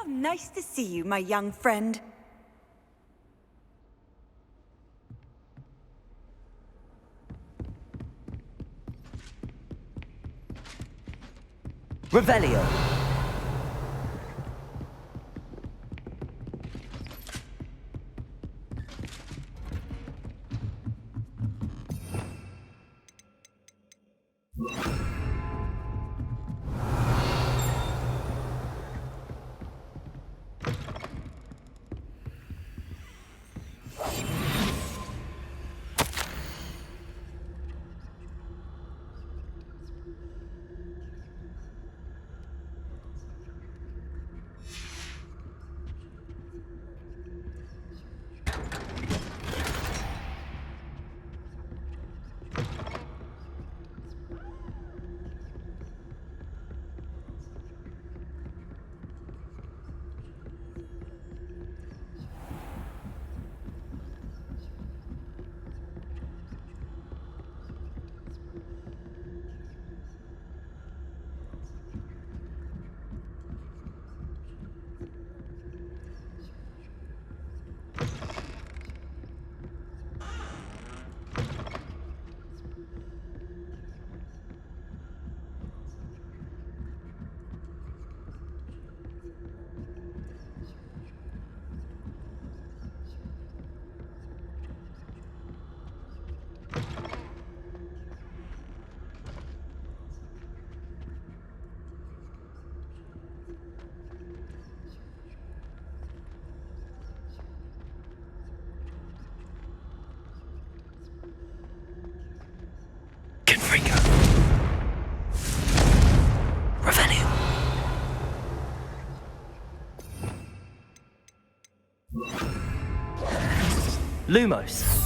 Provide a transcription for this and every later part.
Nice to see you, my young friend. Revelio. Confringo. Revelio. Lumos.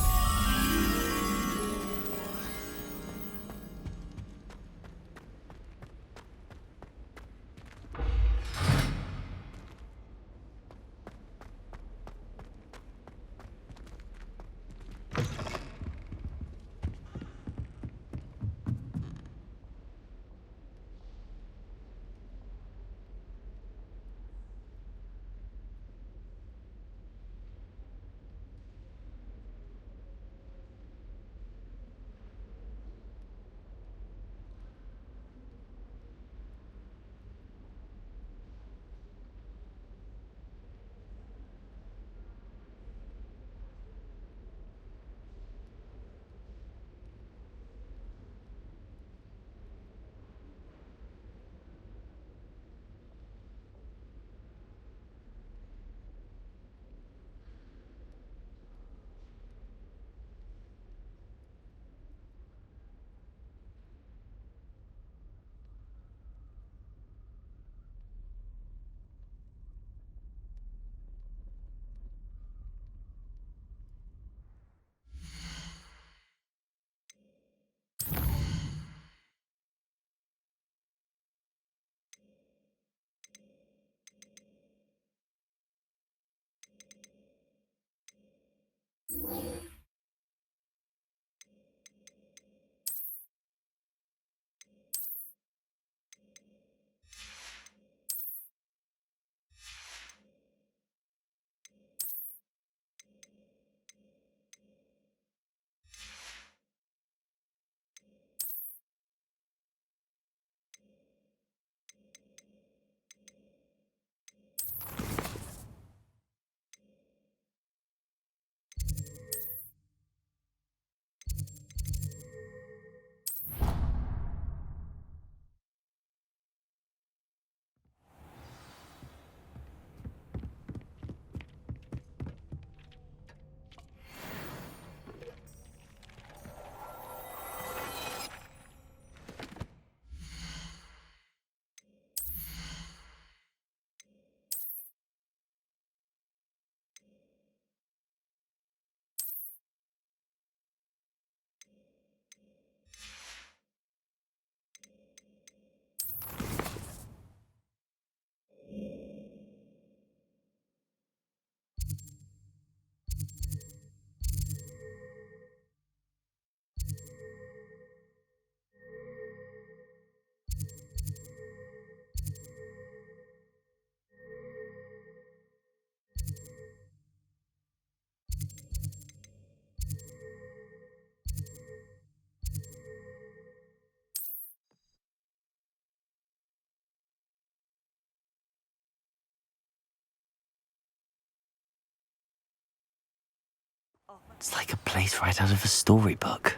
It's like a place right out of a storybook.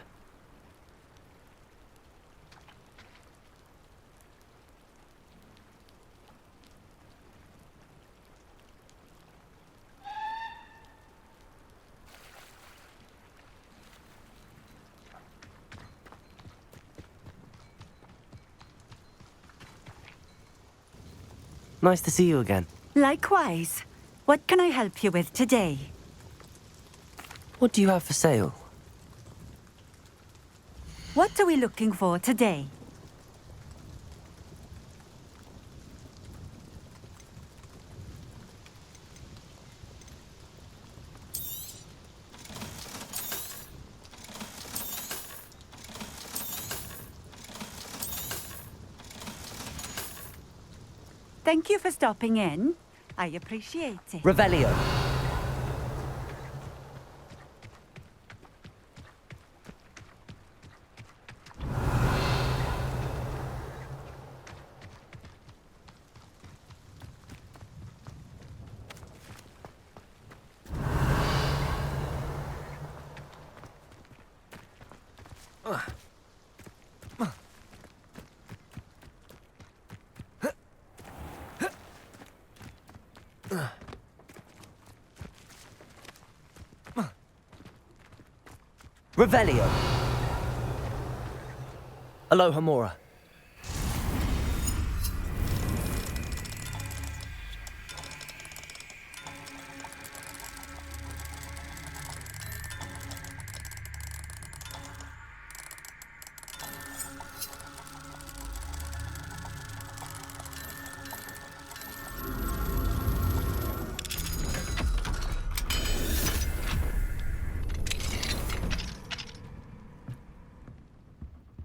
Nice to see you again. Likewise. What can I help you with today? What do you have for sale? What are we looking for today? Thank you for stopping in. I appreciate it. Revelio. Revelio. Aloha Mora.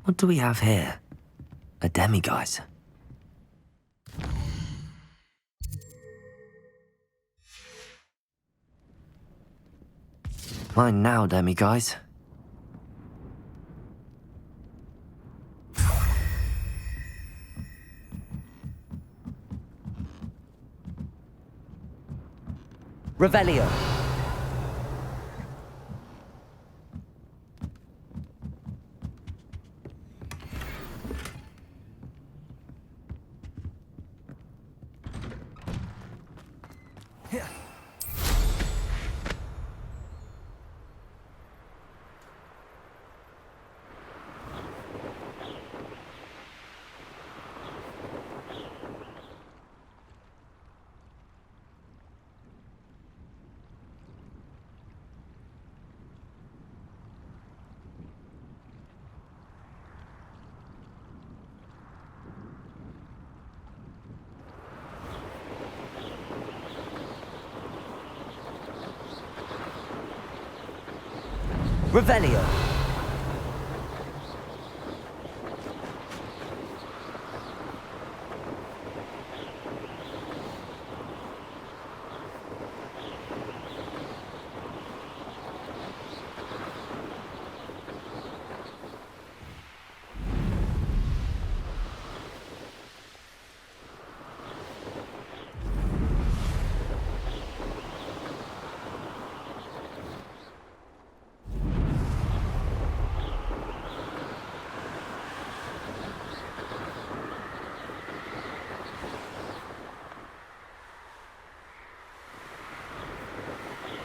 What do we have here? A demiguise. Mine now, demiguise. Revelio. Revelio.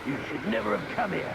You should never have come here.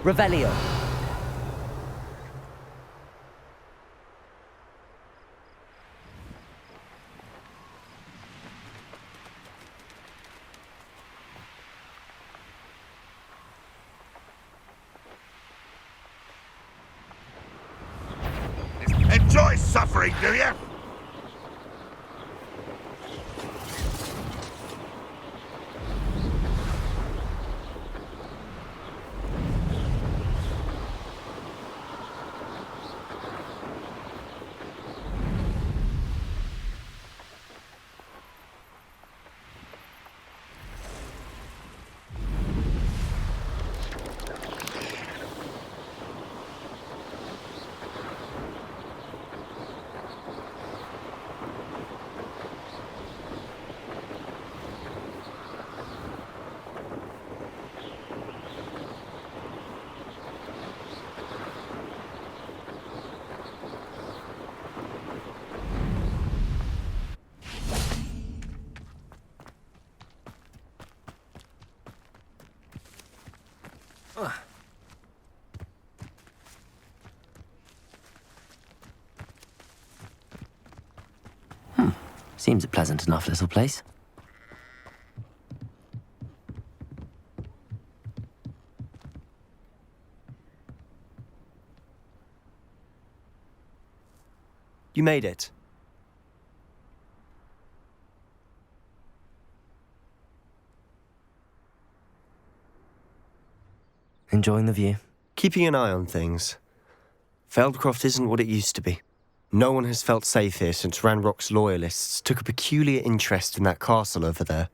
Revelio. suffering, do you? Seems a pleasant enough little place. You made it. Enjoying the view? Keeping an eye on things. Feldcroft isn't what it used to be. No one has felt safe here since Ranrock's loyalists took a peculiar interest in that castle over there.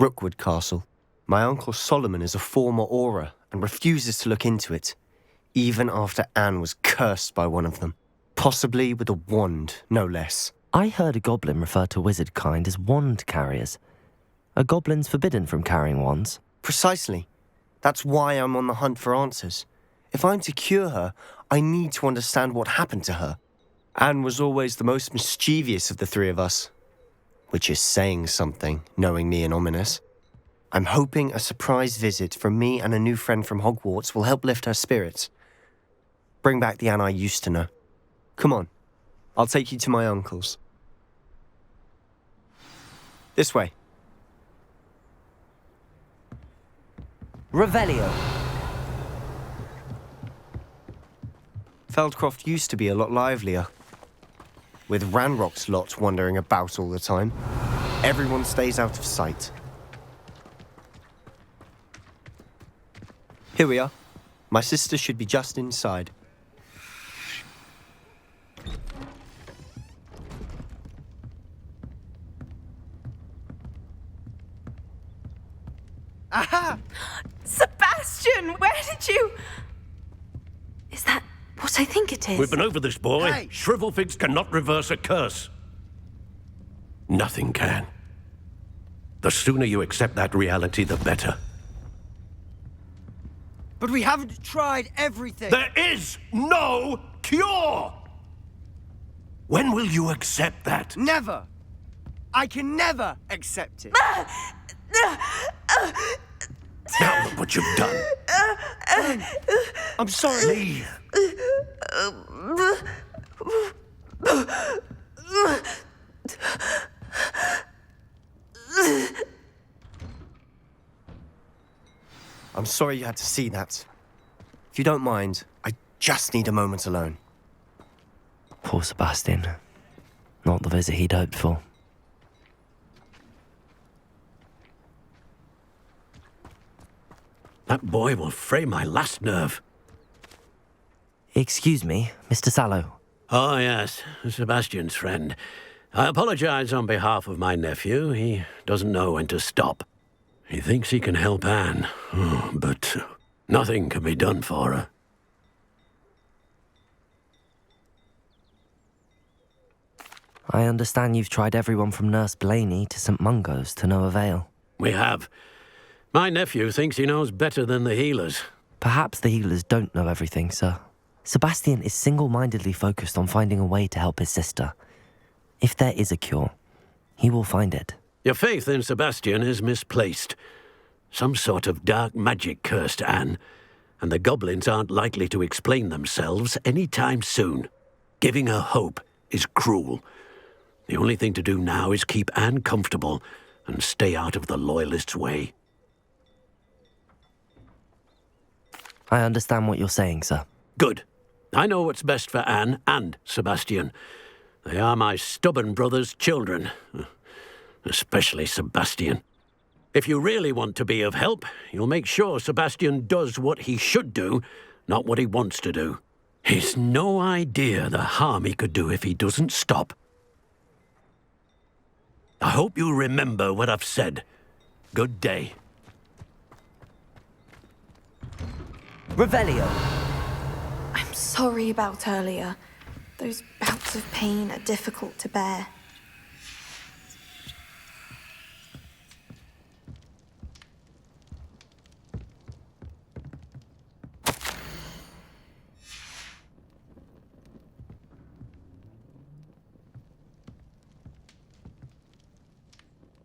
Rookwood Castle. My uncle Solomon is a former Auror and refuses to look into it, even after Anne was cursed by one of them. Possibly with a wand, no less. I heard a goblin refer to wizard kind as wand carriers. Are goblins forbidden from carrying wands? Precisely. That's why I'm on the hunt for answers. If I'm to cure her, I need to understand what happened to her. Anne was always the most mischievous of the three of us. Which is saying something, knowing me and Ominous. I'm hoping a surprise visit from me and a new friend from Hogwarts will help lift her spirits. Bring back the Anne I used to know. Come on, I'll take you to my uncle's. This way. Revelio. Feldcroft used to be a lot livelier. With Ranrock's lot wandering about all the time, everyone stays out of sight. Here we are. My sister should be just inside. Aha! Sebastian, where did you... Is that what I think it is? We've been over this, boy. Hey! Shrivelfigs cannot reverse a curse. Nothing can. The sooner you accept that reality, the better. But we haven't tried everything. There is no cure! When will you accept that? Never. I can never accept it. Now look what you've done. I'm sorry. Leave. I'm sorry you had to see that. If you don't mind, I just need a moment alone. Poor Sebastian. Not the visit he'd hoped for. That boy will fray my last nerve. Excuse me, Mr. Sallow. Oh, yes, Sebastian's friend. I apologize on behalf of my nephew. He doesn't know when to stop. He thinks he can help Anne, but nothing can be done for her. I understand you've tried everyone from Nurse Blaney to St. Mungo's to no avail. We have. My nephew thinks he knows better than the healers. Perhaps the healers don't know everything, sir. Sebastian is single-mindedly focused on finding a way to help his sister. If there is a cure, he will find it. Your faith in Sebastian is misplaced. Some sort of dark magic cursed Anne, and the goblins aren't likely to explain themselves any time soon. Giving her hope is cruel. The only thing to do now is keep Anne comfortable and stay out of the Loyalists' way. I understand what you're saying, sir. Good. I know what's best for Anne and Sebastian. They are my stubborn brother's children, especially Sebastian. If you really want to be of help, you'll make sure Sebastian does what he should do, not what he wants to do. He's no idea the harm he could do if he doesn't stop. I hope you remember what I've said. Good day. Revelio. I'm sorry about earlier. Those bouts of pain are difficult to bear.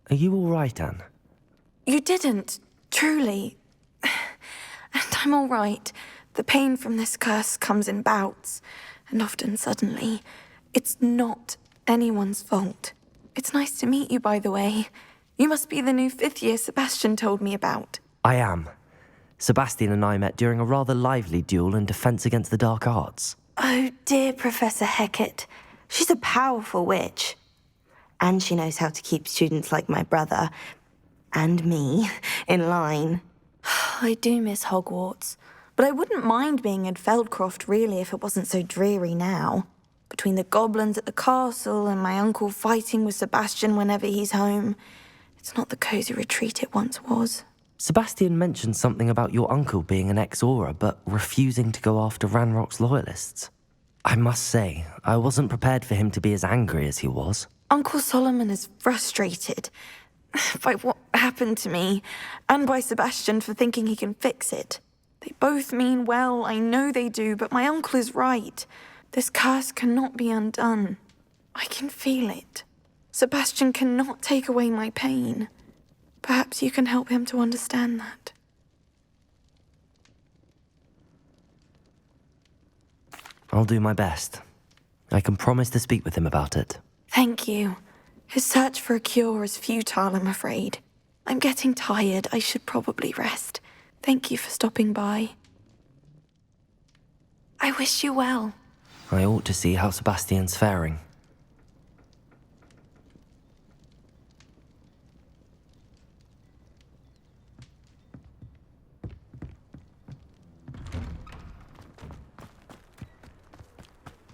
Are you all right, Anne? You didn't, truly. And I'm all right. The pain from this curse comes in bouts, and often suddenly. It's not anyone's fault. It's nice to meet you, by the way. You must be the new fifth year Sebastian told me about. I am. Sebastian and I met during a rather lively duel in defense against the dark arts. Oh, dear Professor Hecat. She's a powerful witch. And she knows how to keep students like my brother, and me, in line. I do miss Hogwarts, but I wouldn't mind being in Feldcroft, really, if it wasn't so dreary now. Between the goblins at the castle and my uncle fighting with Sebastian whenever he's home, it's not the cosy retreat it once was. Sebastian mentioned something about your uncle being an ex-Auror, but refusing to go after Ranrock's loyalists. I must say, I wasn't prepared for him to be as angry as he was. Uncle Solomon is frustrated by what happened to me, and by Sebastian for thinking he can fix it. They both mean well, I know they do, but my uncle is right. This curse cannot be undone. I can feel it. Sebastian cannot take away my pain. Perhaps you can help him to understand that. I'll do my best. I can promise to speak with him about it. Thank you. His search for a cure is futile, I'm afraid. I'm getting tired. I should probably rest. Thank you for stopping by. I wish you well. I ought to see how Sebastian's faring.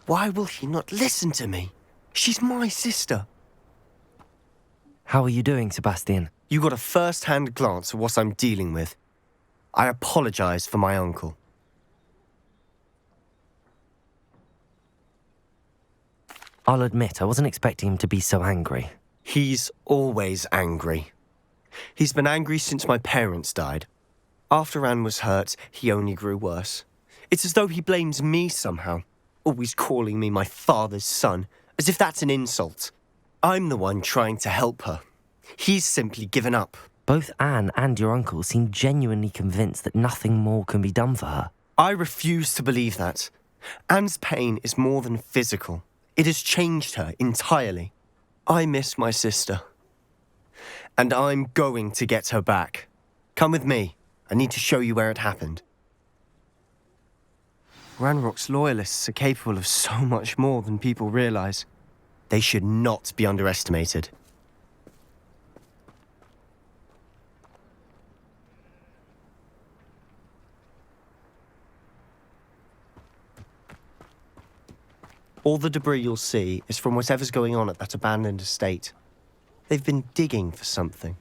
Why will he not listen to me? She's my sister. How are you doing, Sebastian? You got a first-hand glance at what I'm dealing with. I apologize for my uncle. I'll admit, I wasn't expecting him to be so angry. He's always angry. He's been angry since my parents died. After Anne was hurt, he only grew worse. It's as though he blames me somehow, always calling me my father's son, as if that's an insult. I'm the one trying to help her. He's simply given up. Both Anne and your uncle seem genuinely convinced that nothing more can be done for her. I refuse to believe that. Anne's pain is more than physical. It has changed her entirely. I miss my sister. And I'm going to get her back. Come with me. I need to show you where it happened. Ranrock's loyalists are capable of so much more than people realize. They should not be underestimated. All the debris you'll see is from whatever's going on at that abandoned estate. They've been digging for something.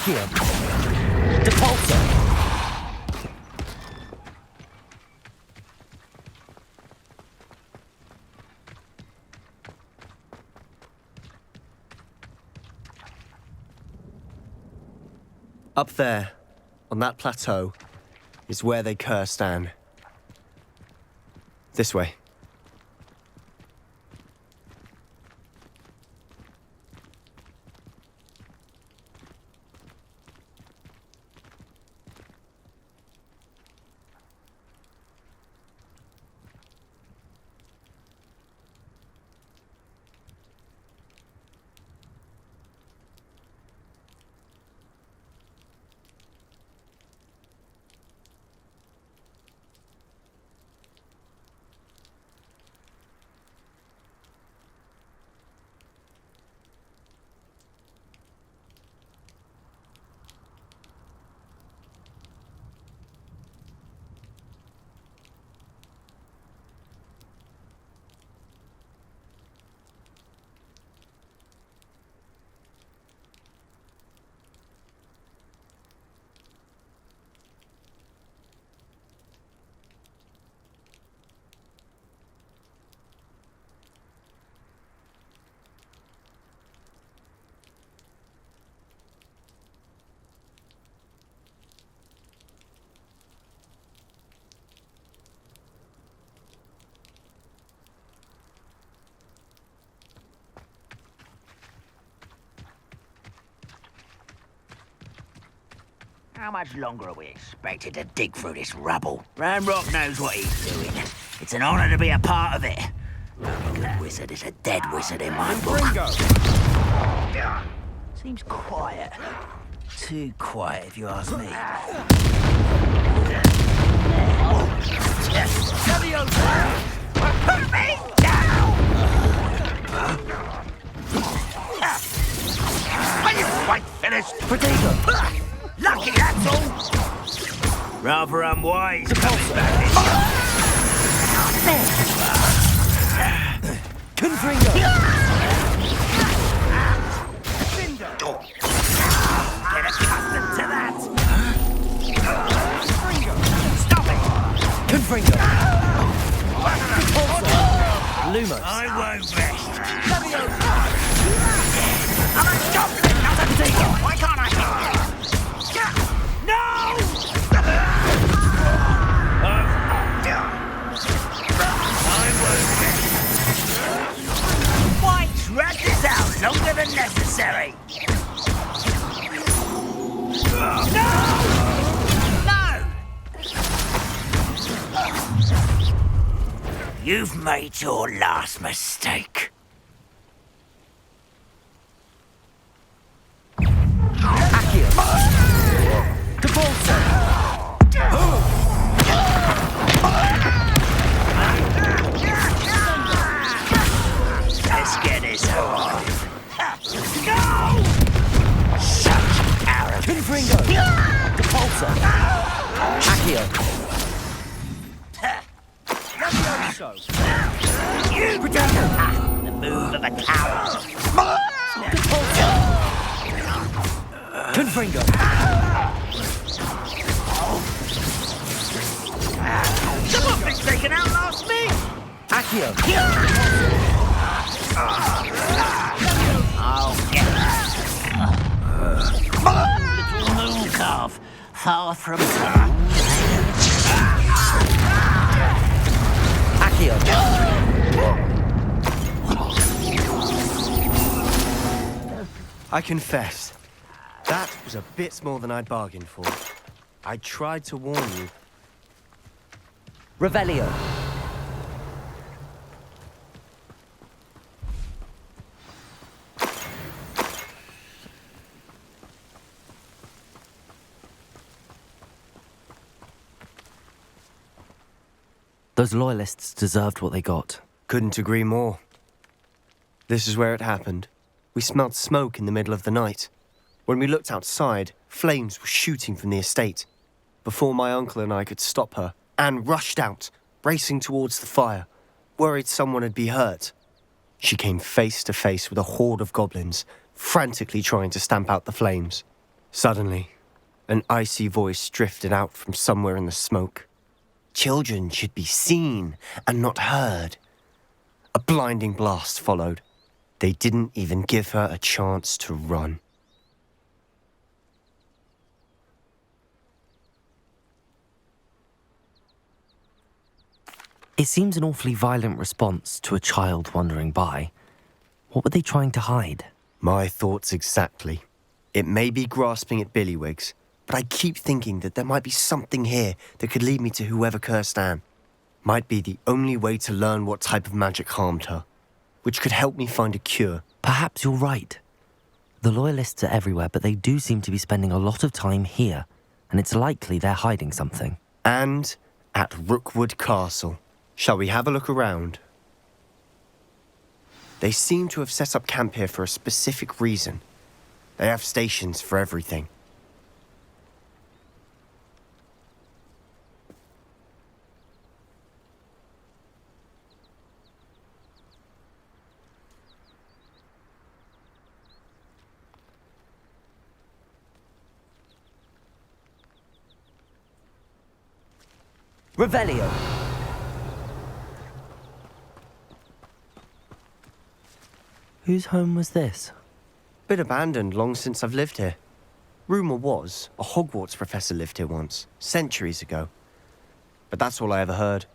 Accio! Depulso! Up there, on that plateau, is where they cursed Anne. This way. How much longer are we expected to dig through this rubble? Ranrock knows what he's doing. It's an honor to be a part of it. A good wizard is a dead wizard in my book. Seems quiet. Too quiet, if you ask me. Put me down! Are you quite finished? Protego! Lucky, that's all! Rather unwise coming back in. Confringo! Get accustomed to that! Stop it! Confringo! Lumos! I won't rest. I'm a goblin, not a digger! Why can't I hit you? No! I won't rest. Why drag this out longer than necessary? No! No! You've made your last mistake. Accio! Depulso! Let's get this over. Go! Such arrogance. Confringo! Depulso! Accio! You Protego! the move of a coward. Depulso! Confringo! Something's taken out last me. Accio! I'll get little moon calf, far from home. Accio! I confess, that was a bit more than I'd bargained for. I tried to warn you. Revelio! Those loyalists deserved what they got. Couldn't agree more. This is where it happened. We smelled smoke in the middle of the night. When we looked outside, flames were shooting from the estate. Before my uncle and I could stop her, Anne rushed out, racing towards the fire, worried someone had been hurt. She came face to face with a horde of goblins, frantically trying to stamp out the flames. Suddenly, an icy voice drifted out from somewhere in the smoke. Children should be seen and not heard. A blinding blast followed. They didn't even give her a chance to run. It seems an awfully violent response to a child wandering by. What were they trying to hide? My thoughts exactly. It may be grasping at Billywigs, but I keep thinking that there might be something here that could lead me to whoever cursed Anne. Might be the only way to learn what type of magic harmed her, which could help me find a cure. Perhaps you're right. The Loyalists are everywhere, but they do seem to be spending a lot of time here, and it's likely they're hiding something. And at Rookwood Castle. Shall we have a look around? They seem to have set up camp here for a specific reason. They have stations for everything. Revelio! Whose home was this? Been abandoned long since I've lived here. Rumour was a Hogwarts professor lived here once, centuries ago. But that's all I ever heard.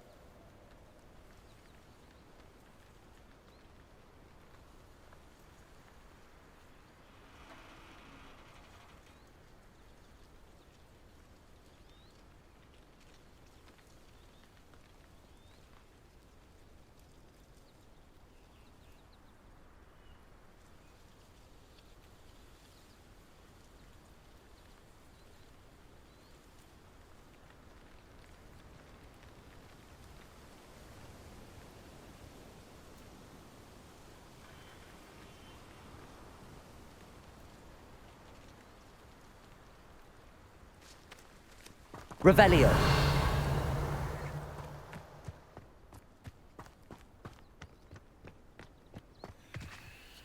Revelio!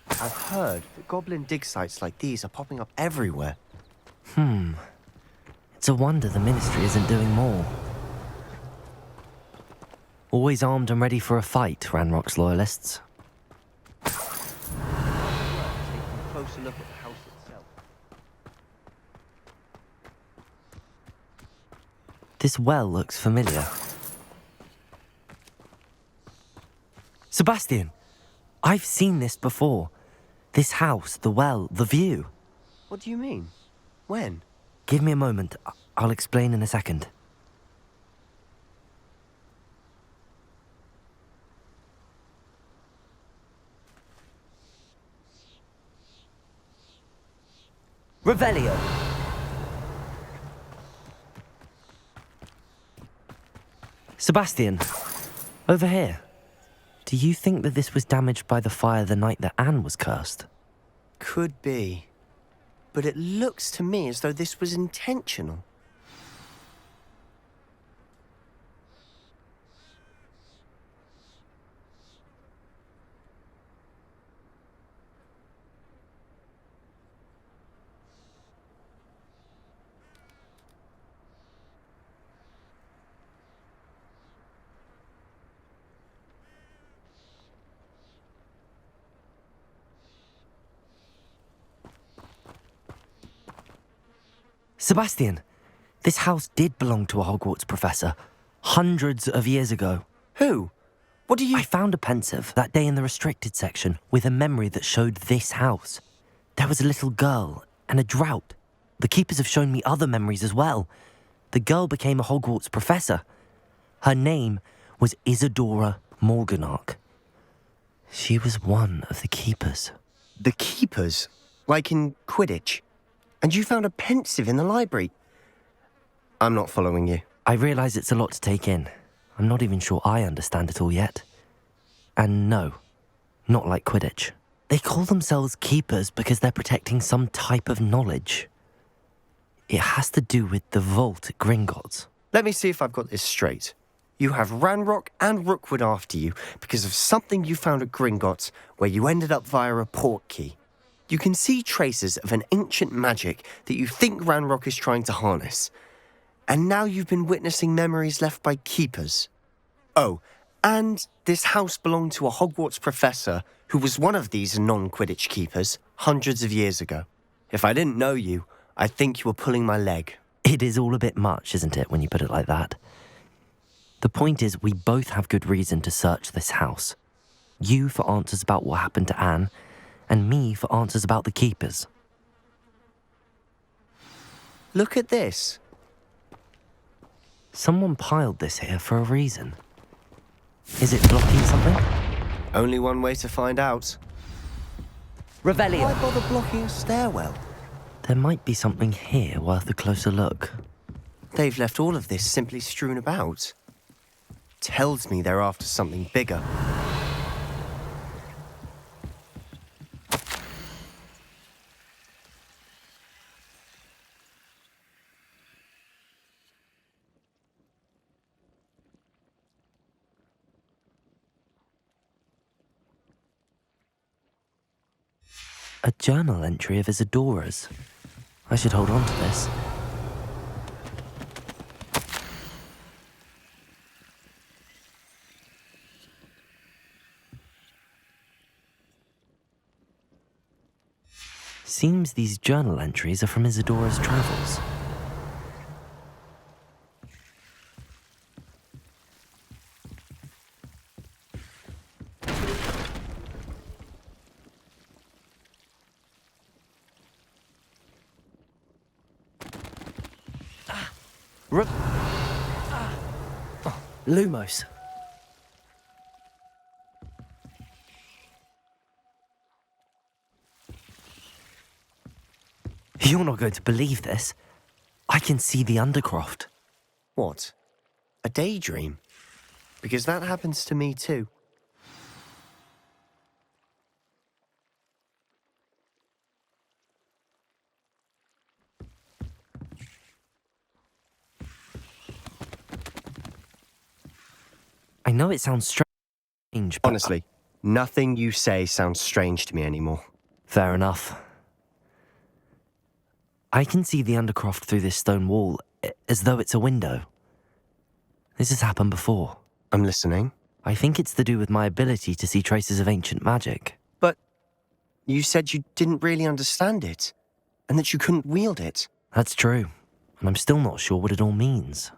I've heard that goblin dig sites like these are popping up everywhere. It's a wonder the Ministry isn't doing more. Always armed and ready for a fight, Ranrock's Loyalists. Taking a closer look at the house itself. This well looks familiar. Sebastian! I've seen this before. This house, the well, the view. What do you mean? When? Give me a moment. I'll explain in a second. Revelio! Sebastian, over here. Do you think that this was damaged by the fire the night that Anne was cursed? Could be. But it looks to me as though this was intentional. Sebastian, this house did belong to a Hogwarts professor, hundreds of years ago. Who? What do you... I found a pensive that day in the restricted section with a memory that showed this house. There was a little girl and a drought. The keepers have shown me other memories as well. The girl became a Hogwarts professor. Her name was Isadora Morganach. She was one of the keepers. The keepers? Like in Quidditch? And you found a pensive in the library? I'm not following you. I realise it's a lot to take in. I'm not even sure I understand it all yet. And no, not like Quidditch. They call themselves keepers because they're protecting some type of knowledge. It has to do with the vault at Gringotts. Let me see if I've got this straight. You have Ranrock and Rookwood after you because of something you found at Gringotts where you ended up via a port key. You can see traces of an ancient magic that you think Ranrock is trying to harness. And now you've been witnessing memories left by keepers. Oh, and this house belonged to a Hogwarts professor who was one of these non-Quidditch keepers hundreds of years ago. If I didn't know you, I'd think you were pulling my leg. It is all a bit much, isn't it, when you put it like that? The point is, we both have good reason to search this house. You for answers about what happened to Anne, and me for answers about the keepers. Look at this. Someone piled this here for a reason. Is it blocking something? Only one way to find out. Revelio. Why bother blocking a stairwell? There might be something here worth a closer look. They've left all of this simply strewn about. Tells me they're after something bigger. A journal entry of Isadora's. I should hold on to this. Seems these journal entries are from Isadora's travels. Lumos. You're not going to believe this. I can see the Undercroft. What? A daydream? Because that happens to me too. I know it sounds strange, but... Honestly, nothing you say sounds strange to me anymore. Fair enough. I can see the Undercroft through this stone wall, as though it's a window. This has happened before. I'm listening. I think it's to do with my ability to see traces of ancient magic. But you said you didn't really understand it, and that you couldn't wield it. That's true, and I'm still not sure what it all means.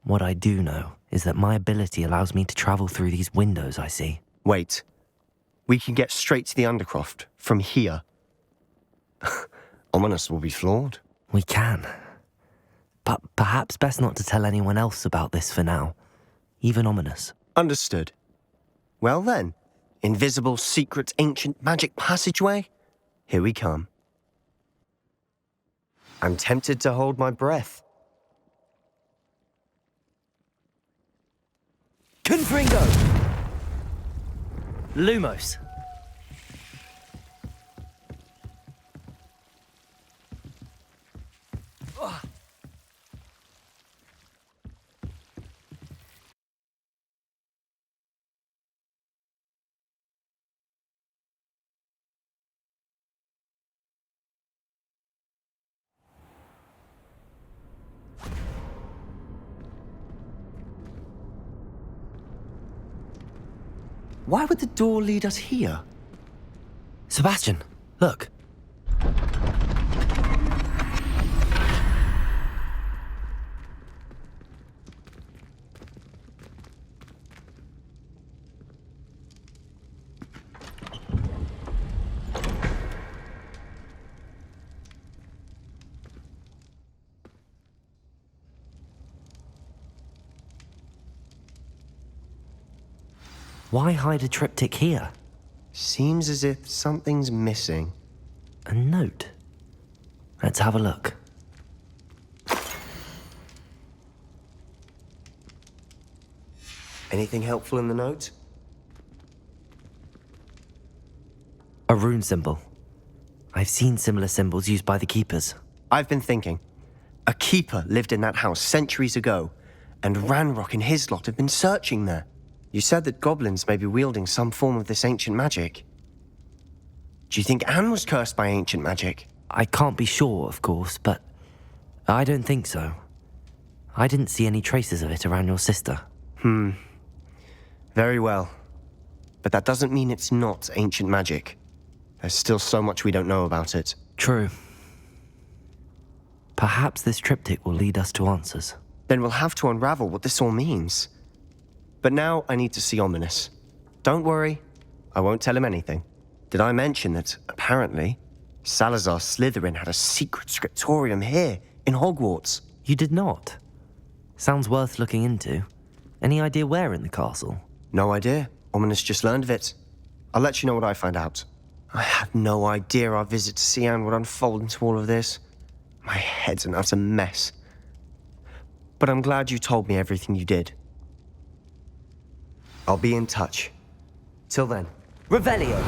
What I do know is that my ability allows me to travel through these windows I see. Wait. We can get straight to the Undercroft from here. Ominous will be flawed. We can. But perhaps best not to tell anyone else about this for now. Even Ominous. Understood. Well then, invisible, secret, ancient magic passageway? Here we come. I'm tempted to hold my breath. Confringo! Lumos. Why would the door lead us here? Sebastian, look. Why hide a triptych here? Seems as if something's missing. A note. Let's have a look. Anything helpful in the note? A rune symbol. I've seen similar symbols used by the keepers. I've been thinking. A keeper lived in that house centuries ago, and Ranrock and his lot have been searching there. You said that goblins may be wielding some form of this ancient magic. Do you think Anne was cursed by ancient magic? I can't be sure, of course, but I don't think so. I didn't see any traces of it around your sister. Very well. But that doesn't mean it's not ancient magic. There's still so much we don't know about it. True. Perhaps this triptych will lead us to answers. Then we'll have to unravel what this all means. But now I need to see Ominous. Don't worry, I won't tell him anything. Did I mention that, apparently, Salazar Slytherin had a secret scriptorium here, in Hogwarts? You did not? Sounds worth looking into. Any idea where in the castle? No idea. Ominous just learned of it. I'll let you know what I find out. I had no idea our visit to see Anne would unfold into all of this. My head's an utter mess. But I'm glad you told me everything you did. I'll be in touch. Till then, Revelio!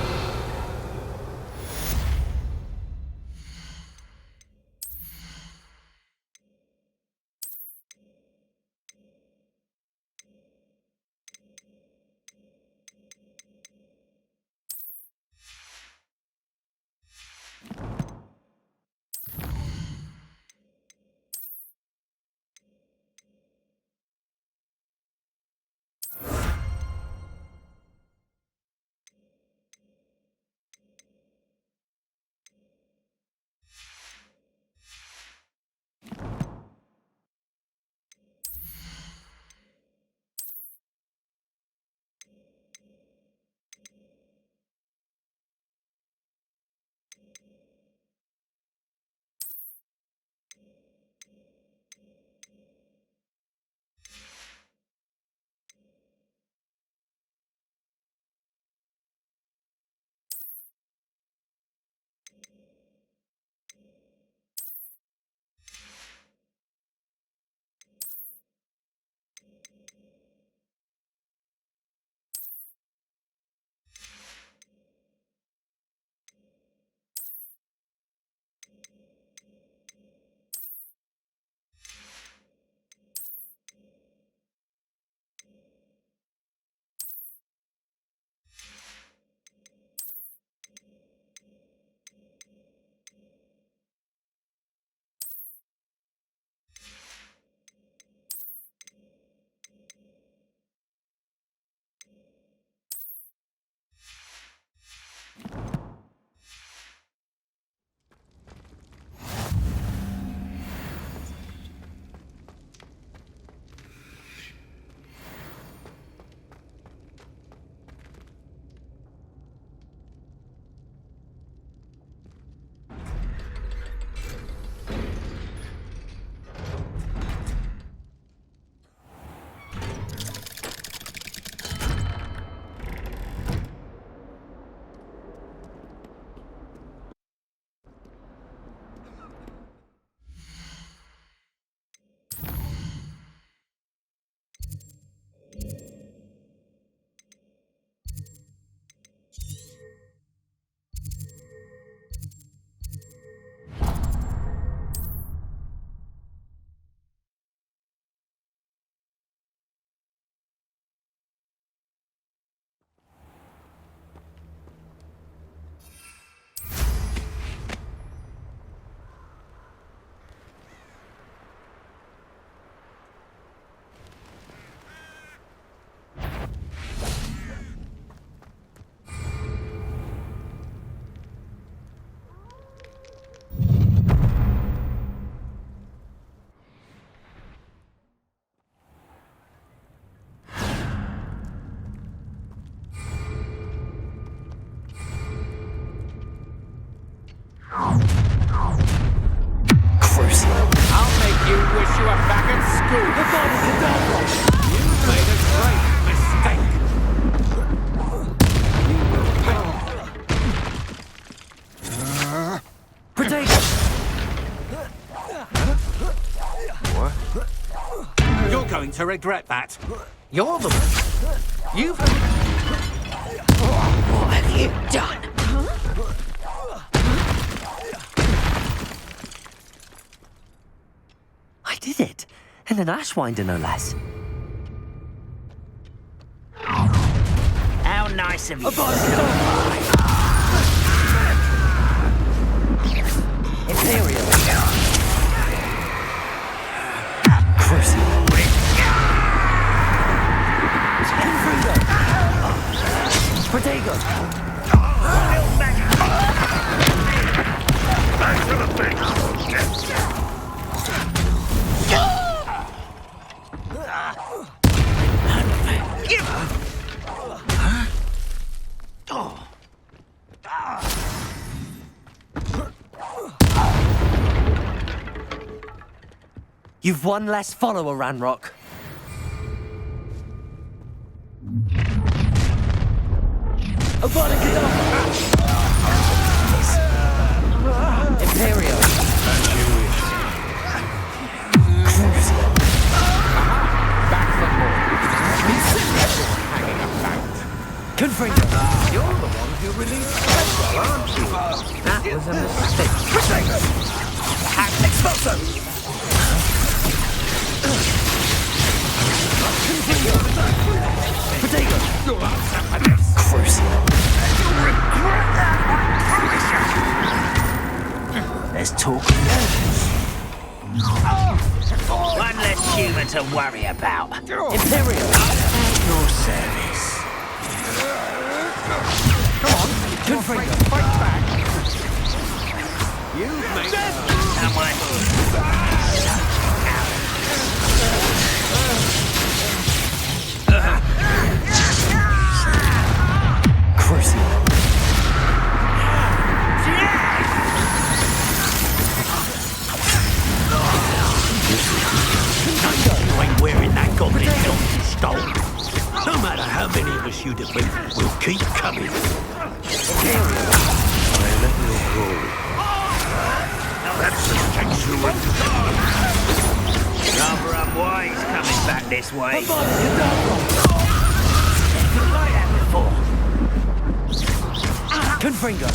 To regret that. You're the one. You've... What have you done? I did it. And an Ashwinder, no less. How nice of you. Protego! Back to the base! You've one less follower, Ranrock. Imperial. Back for more. Hanging about. Confringo. You're the one who released Fredwell, aren't you? That was a mistake. Expulso! Protego! Crucial. There's talk of One less human to worry about. Imperial. Your service. Come on, Confringo. fight back. You make Someone. Crucial. You ain't wearing that goblin belt you stole. No matter how many of us you defeat, we'll keep coming. That's the sexual. Rather unwise coming back this way. Confringo.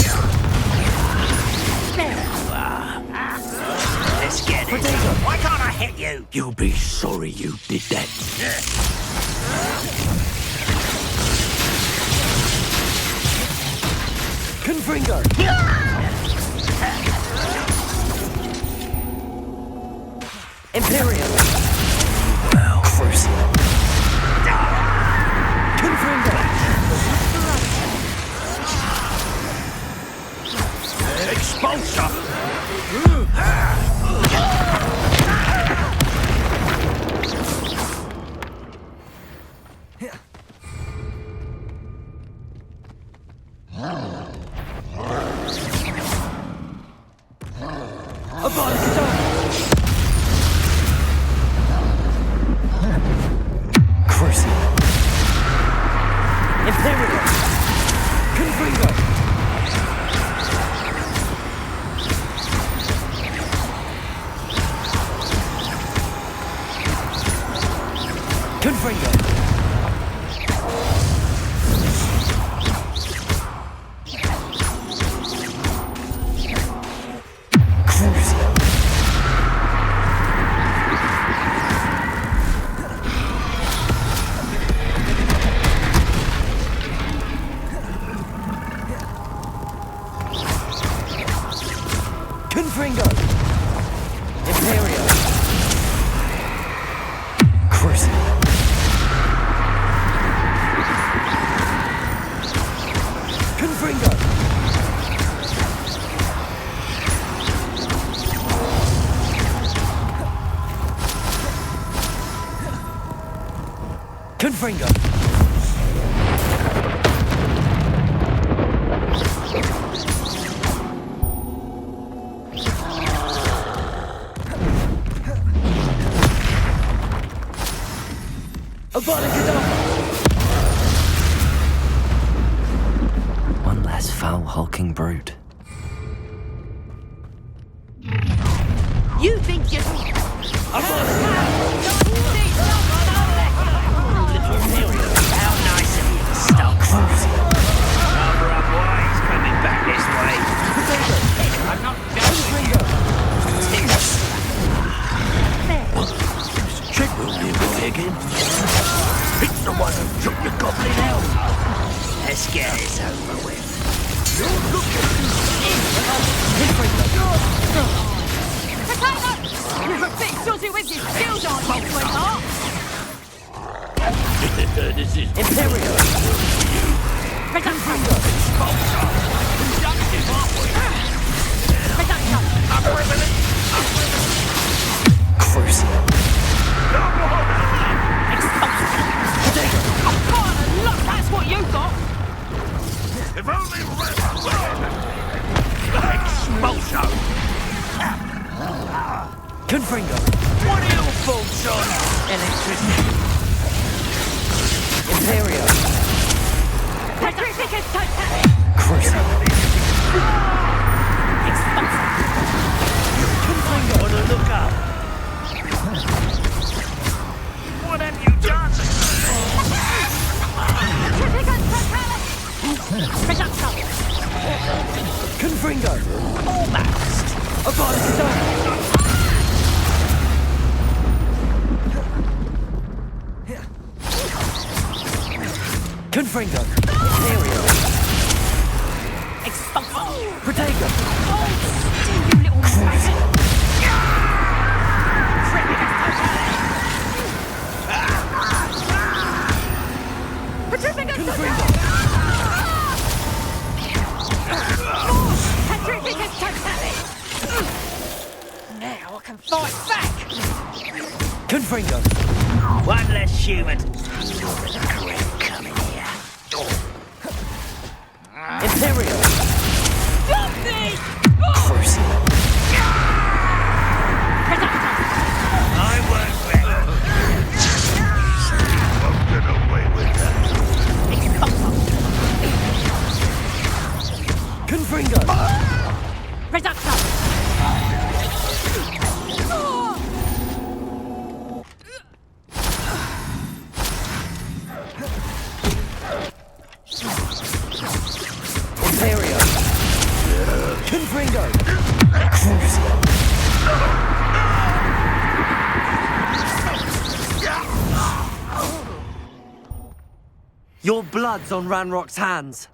Let's get it. Why can't I hit you? You'll be sorry you did that. Confringo. Imperial. Well, Crucial. Confringo. Expulsor! Crucial. Imperial. Confringo. Confringo. Crucial. Confringo. Imperial. Crucial. Confringo. Confringo. One less foul hulking brute. You think you're... How nice of you to stop. Rather unwise coming back this way. I'm not joking. Check will be a boy again. It's the one who took the goblin out. Let's get this over with. You're a bit dodgy with your skills, aren't you, sweetheart? This is Imperial. Crucial. Look, that's what you got! If only Expulsion! Confringo. What are your thoughts on electricity? Imperio. Petrificus totale! Crucial. Want to look up? What have you done? Petrificus totale! Reduction! Confringo. Almost. I've got it done. Confringo. Imperio. Expulsion! Protego. Oh, you little maggot! Petrificus totale! Petrificus totale! Now I can fight back! Confringo. One less human. Coming here. Imperio. Stop me! Crucial. I won't let won't get away with that. Confringo. Reduction! Imperio. Confringo. Crucial. Your blood's on Ranrock's hands.